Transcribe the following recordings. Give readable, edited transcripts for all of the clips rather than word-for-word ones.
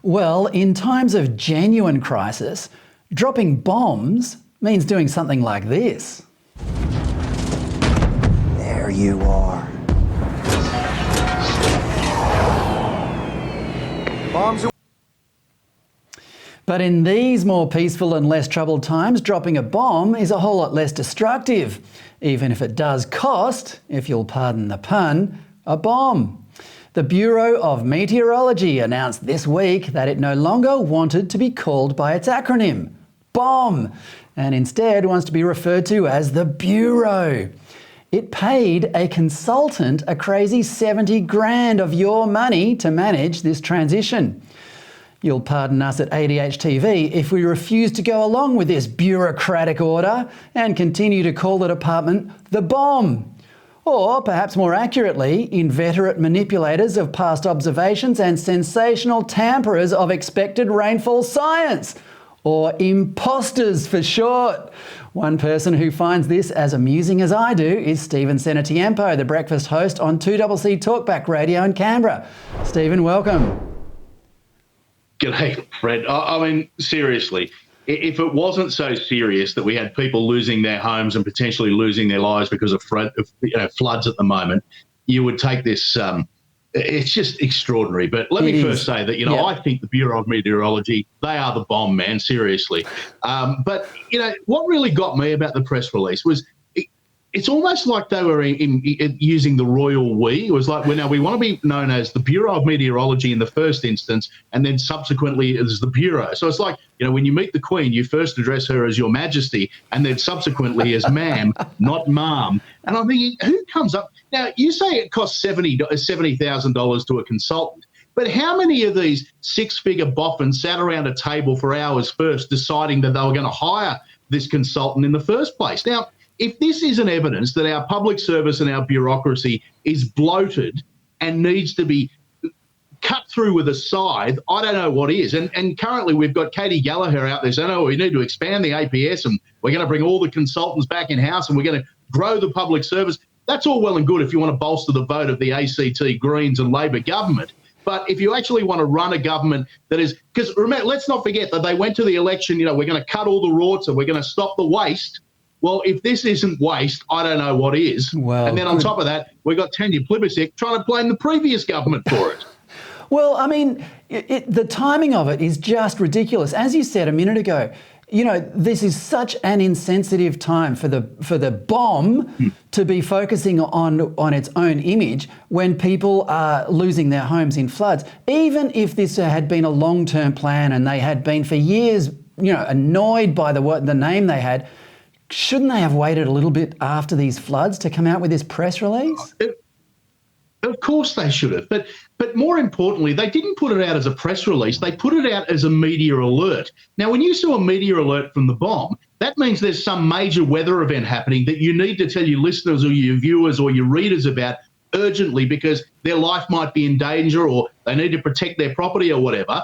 Well, in times of genuine crisis, dropping bombs means doing something like this. There you are. Bombs. But in these more peaceful and less troubled times, dropping a bomb is a whole lot less destructive, even if it does cost, if you'll pardon the pun, a bomb. The Bureau of Meteorology announced this week that it no longer wanted to be called by its acronym, BOMB, and instead wants to be referred to as the Bureau. It paid a consultant a crazy 70 grand of your money to manage this transition. You'll pardon us at ADH TV if we refuse to go along with this bureaucratic order and continue to call the department the BOMB. Or, perhaps more accurately, inveterate manipulators of past observations and sensational tamperers of expected rainfall science. Or imposters for short. One person who finds this as amusing as I do is Stephen Cenatiempo, the breakfast host on 2CC Talkback Radio in Canberra. Stephen, welcome. G'day, Fred. I mean, seriously, if it wasn't so serious that we had people losing their homes and potentially losing their lives because of floods at the moment, you would take this. It's just extraordinary. But let me first say that, I think the Bureau of Meteorology, they are the bomb, man, seriously. But, what really got me about the press release was it's almost like they were using the royal we. It was like, well, now we want to be known as the Bureau of Meteorology in the first instance, and then subsequently as the Bureau. So it's like, when you meet the Queen, you first address her as Your Majesty, and then subsequently as ma'am, not ma'am. And I'm thinking, who comes up? Now, you say it costs $70,000 to a consultant, but how many of these six-figure boffins sat around a table for hours first deciding that they were going to hire this consultant in the first place? Now, if this isn't evidence that our public service and our bureaucracy is bloated and needs to be cut through with a scythe, I don't know what is. And currently we've got Katie Gallagher out there saying, we need to expand the APS and we're going to bring all the consultants back in-house and we're going to grow the public service. That's all well and good if you want to bolster the vote of the ACT, Greens and Labor government. But if you actually want to run a government that is – because remember, let's not forget that they went to the election, we're going to cut all the rorts and we're going to stop the waste. Well, if this isn't waste, I don't know what is. Well, and then on top of that, we've got Tanya Plibersek trying to blame the previous government for it. Well, I mean, the timing of it is just ridiculous. As you said a minute ago, this is such an insensitive time for the bomb to be focusing on its own image when people are losing their homes in floods. Even if this had been a long-term plan and they had been for years, annoyed by the name they had, shouldn't they have waited a little bit after these floods to come out with this press release? Of course they should have. But more importantly, they didn't put it out as a press release. They put it out as a media alert. Now, when you saw a media alert from the bomb, that means there's some major weather event happening that you need to tell your listeners or your viewers or your readers about urgently because their life might be in danger or they need to protect their property or whatever,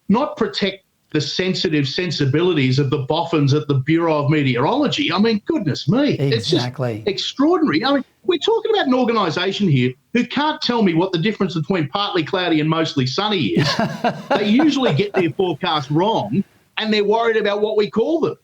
not protect the sensitive sensibilities of the boffins at the Bureau of Meteorology. I mean, goodness me. Exactly. It's just extraordinary. I mean, we're talking about an organisation here who can't tell me what the difference between partly cloudy and mostly sunny is. They usually get their forecast wrong and they're worried about what we call them.